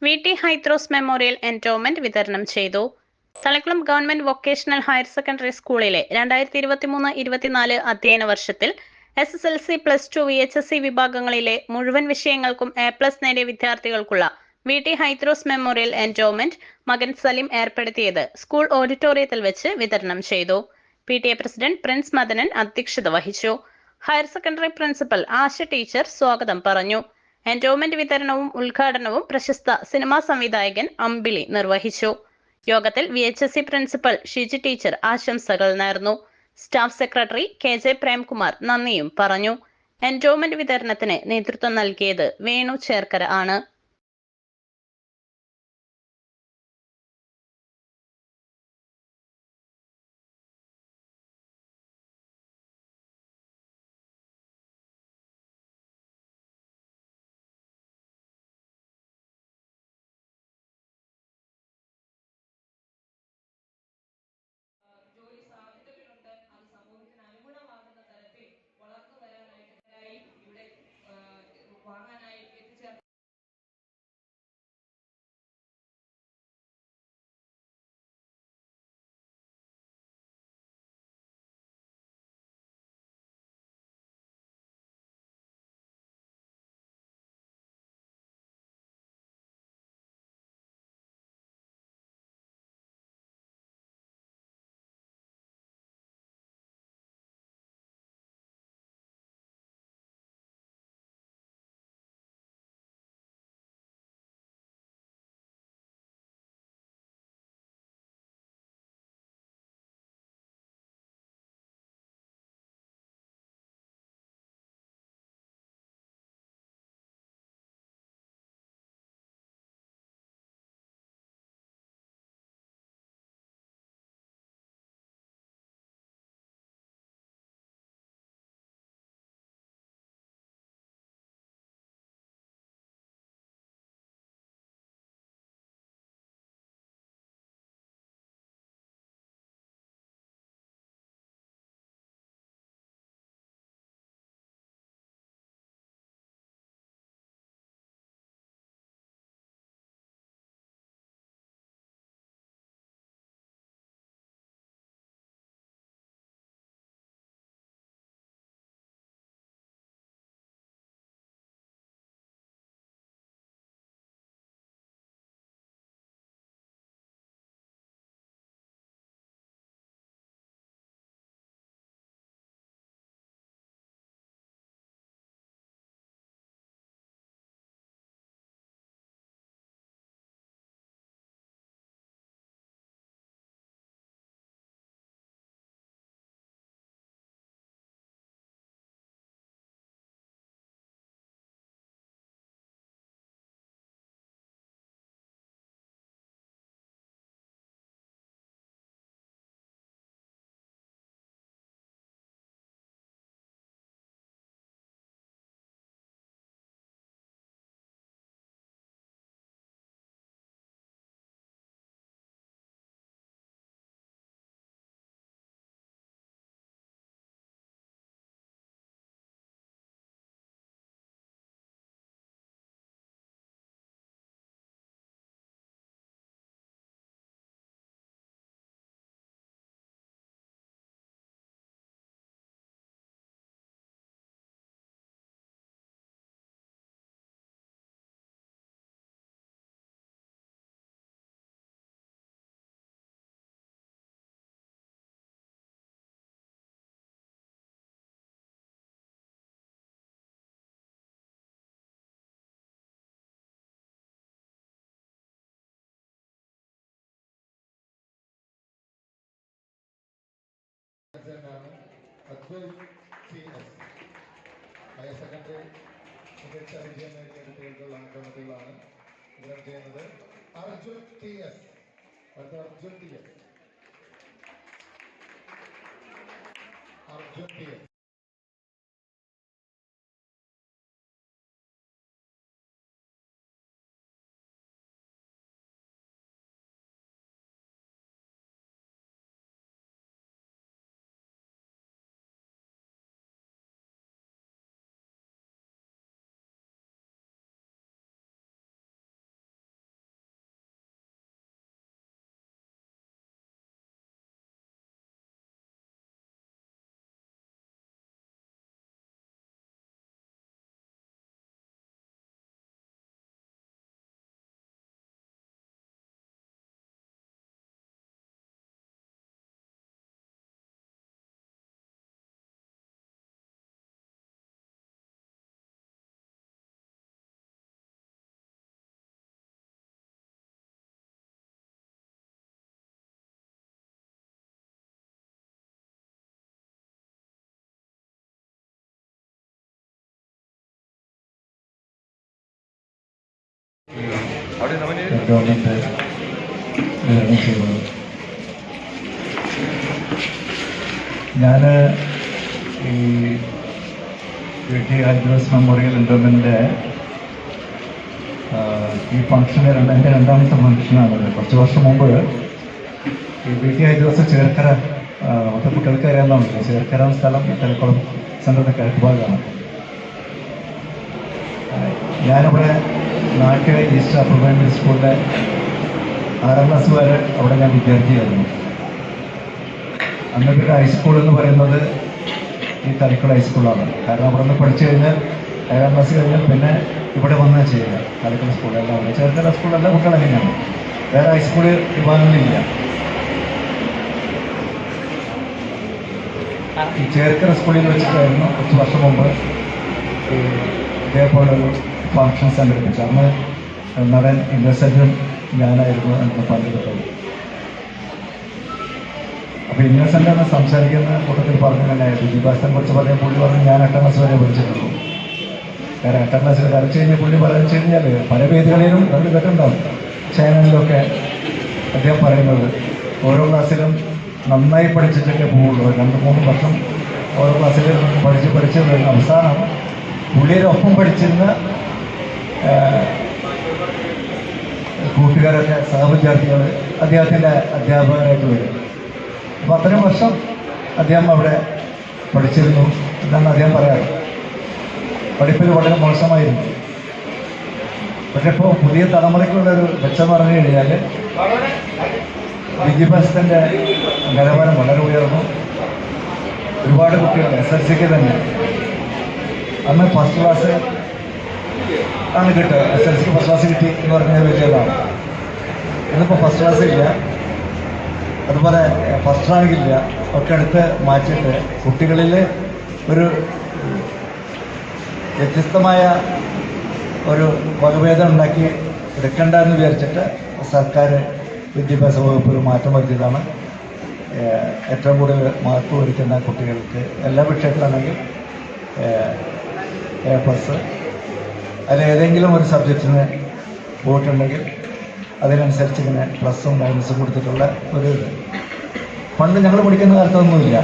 വി.ടി. ഹൈത്രോസ് memorial endowment വിതരണം ചെയ്തു. Thalikulam government vocational higher secondary സ്കൂളിലെ 2023-24 അധ്യയന വർഷത്തിൽ SSLC, +2, VHSC വിഭാഗങ്ങളിലെ മുഴുവൻ വിഷയങ്ങൾക്കും A+ നേടിയ വിദ്യാർത്ഥികൾക്കുള്ള വി.ടി. ഹൈത്രോസ് മെമ്മോറിയൽ എൻഡോവ്മെന്റ് മകൻ സലിം ഏർപ്പെടുത്തിയത് സ്കൂൾ ഓഡിറ്റോറിയത്തിൽ വെച്ച് വിതരണം ചെയ്തു. PTA പ്രസിഡന്റ് പ്രിൻസ് മദനൻ അധ്യക്ഷത വഹിച്ചു. ഹയർ സെക്കൻഡറി പ്രിൻസിപ്പൽ ആശ ടീച്ചർ സ്വാഗതം പറഞ്ഞു. എൻഡോവ്മെന്റ് വിതരണവും ഉദ്ഘാടനവും പ്രശസ്ത സിനിമാ സംവിധായകൻ അമ്പിളി നിർവഹിച്ചു. യോഗത്തിൽ VHSC പ്രിൻസിപ്പൽ ഷിജി ടീച്ചർ ആശംസകൾ നേർന്നു. സ്റ്റാഫ് സെക്രട്ടറി KJ പ്രേംകുമാർ നന്ദിയും പറഞ്ഞു. എൻഡോവ്മെന്റ് വിതരണത്തിന് നേതൃത്വം നൽകിയത് വേണു ചേർക്കര ആണ്. ജോലി സാധ്യതകളുണ്ട്. അത് സമൂഹത്തിന് അനുഗുണമാകുന്ന തരത്തിൽ വളർന്നു വരാനായിട്ട് ഇവിടെ വാങ്ങാനായി എത്തിച്ചേർന്നു. ഹയർ സെക്കൻഡറി മികച്ച വിജയം നേടിയ കുട്ടികൾക്കുള്ള കമ്മിറ്റികളാണ് വിതരണം ചെയ്യുന്നത്. Arjun TS, Arjun TS. Government വിതരണം ചെയ്യുന്നത്. ഞാൻ ഈ VT ഹൈദ്രോസ് മെമ്മോറിയൽ എൻഡോമെൻ്റിൻ്റെ ഈ ഫംഗ്ഷന് എൻ്റെ രണ്ടാമത്തെ ഫംഗ്ഷനാണത്. കുറച്ച് വർഷം മുമ്പ് ഈ VT ഹൈദ്രോസ് ചേർക്കര, മൊത്തം കുട്ടികൾക്ക് അറിയാവുന്നതാണ്. ചേർക്കര സ്ഥലം തലക്കുളം സെൻ്ററിൻ്റെ കിഴക്ക് ഭാഗമാണ്. ഞാനിവിടെ നാട്ടിലെ ഈസ്റ്റ് അപ്പർ പ്രൈമറി സ്കൂളിലെ 6ാം ക്ലാസ് വരെ അവിടെ ഞാൻ വിദ്യാർത്ഥിയായിരുന്നു. അന്ന് പിന്നെ ഹൈസ്കൂൾ എന്ന് പറയുന്നത് ഈ തലക്കുളം ഹൈസ്കൂളാണ്. കാരണം അവിടെ നിന്ന് പഠിച്ചു കഴിഞ്ഞാൽ 7ാം ക്ലാസ് കഴിഞ്ഞാൽ പിന്നെ ഇവിടെ വന്നാൽ ചെയ്യുക. തലക്കുളം സ്കൂളെല്ലാം ഉണ്ട്. ചേർത്തല സ്കൂളെല്ലാം കുട്ടികൾ അങ്ങനെയാണ്. വേറെ ഹൈസ്കൂൾ വിഭാഗങ്ങളില്ല. ഈ ചേർക്കര സ്കൂളിൽ വെച്ചിട്ടായിരുന്നു കുറച്ച് വർഷം മുമ്പ് ഇതേപോലൊരു ഫംഗ്ഷൻ സംഘടിപ്പിച്ചു. അന്ന് നടൻ ഇന്നസെൻറ്റും ഞാനായിരുന്നു അന്ന് പങ്കെടുത്തത്. അപ്പോൾ ഇന്നസെൻ്റ് എന്ന് സംസാരിക്കുന്ന കൂട്ടത്തിൽ പറഞ്ഞു തന്നെ വിദ്യാഭ്യാസത്തെ കുറിച്ച് പറയാൻ പുള്ളി പറഞ്ഞു ഞാൻ 8ാം ക്ലാസ് വരെ പഠിച്ചിട്ടുള്ളൂ. കാരണം 8ാം ക്ലാസ്സിൽ കളിച്ചു കഴിഞ്ഞാൽ പുള്ളി പറഞ്ഞു കഴിഞ്ഞാൽ പല വേദികളിലും നമ്മൾ കേട്ടുണ്ടാവും, ചാനലിലൊക്കെ അദ്ദേഹം പറയുന്നത് ഓരോ ക്ലാസ്സിലും നന്നായി പഠിച്ചിട്ടൊക്കെ പോവുള്ളൂ. 2-3 വർഷം ഓരോ ക്ലാസ്സിലും പഠിച്ച് അവസാനം പുള്ളിയുടെ ഒപ്പം പഠിച്ചിരുന്ന കൂട്ടുകാരൊക്കെ സഹവിദ്യാർത്ഥികൾ അദ്ദേഹത്തിൻ്റെ അധ്യാപകരായിട്ട് വരും. അപ്പോൾ അത്രയും വർഷം അദ്ദേഹം അവിടെ പഠിച്ചിരുന്നു എന്നാണ് അദ്ദേഹം പറയാറ്. പഠിപ്പിൽ വളരെ മോശമായിരുന്നു. പക്ഷെ ഇപ്പോൾ പുതിയ തലമുറയ്ക്കുള്ളൊരു മെച്ചം പറഞ്ഞു കഴിഞ്ഞാൽ വിദ്യാഭ്യാസത്തിൻ്റെ നിലവാരം വളരെ ഉയർന്നു. ഒരുപാട് കുട്ടികൾ SSLCക്ക് തന്നെ അന്ന് ഫസ്റ്റ് ക്ലാസ് ആണ് കിട്ടുക. SSLCക്ക് ഫസ്റ്റ് ക്ലാസ് കിട്ടി എന്ന് പറഞ്ഞാൽ വലിയതാണ്. ഇന്നിപ്പോൾ ഫസ്റ്റ് ക്ലാസ് ഇല്ല, അതുപോലെ ഫസ്റ്റ് റാങ്ക് ഇല്ല, ഒക്കെ എടുത്ത് മാറ്റിയിട്ട് കുട്ടികളിൽ ഒരു വ്യത്യസ്തമായ ഒരു വകഭേദം ഉണ്ടാക്കി എടുക്കണ്ട എന്ന് വിചാരിച്ചിട്ട് സർക്കാർ വിദ്യാഭ്യാസ വകുപ്പ് ഒരു മാറ്റം വരുത്തിയതാണ്. ഏറ്റവും കൂടുതൽ മാർക്ക് മേടിക്കുന്ന കുട്ടികൾക്ക് എല്ലാ വിഷയത്തിലാണെങ്കിൽ A+ അതിലേതെങ്കിലും ഒരു സബ്ജക്റ്റിന് പോയിട്ടുണ്ടെങ്കിൽ അതിനനുസരിച്ച് ഇങ്ങനെ പ്ലസും മൈനസും കൊടുത്തിട്ടുള്ള ഒരു ഇത്. പണ്ട് ഞങ്ങൾ പഠിക്കുന്ന കാലത്തൊന്നുമില്ല.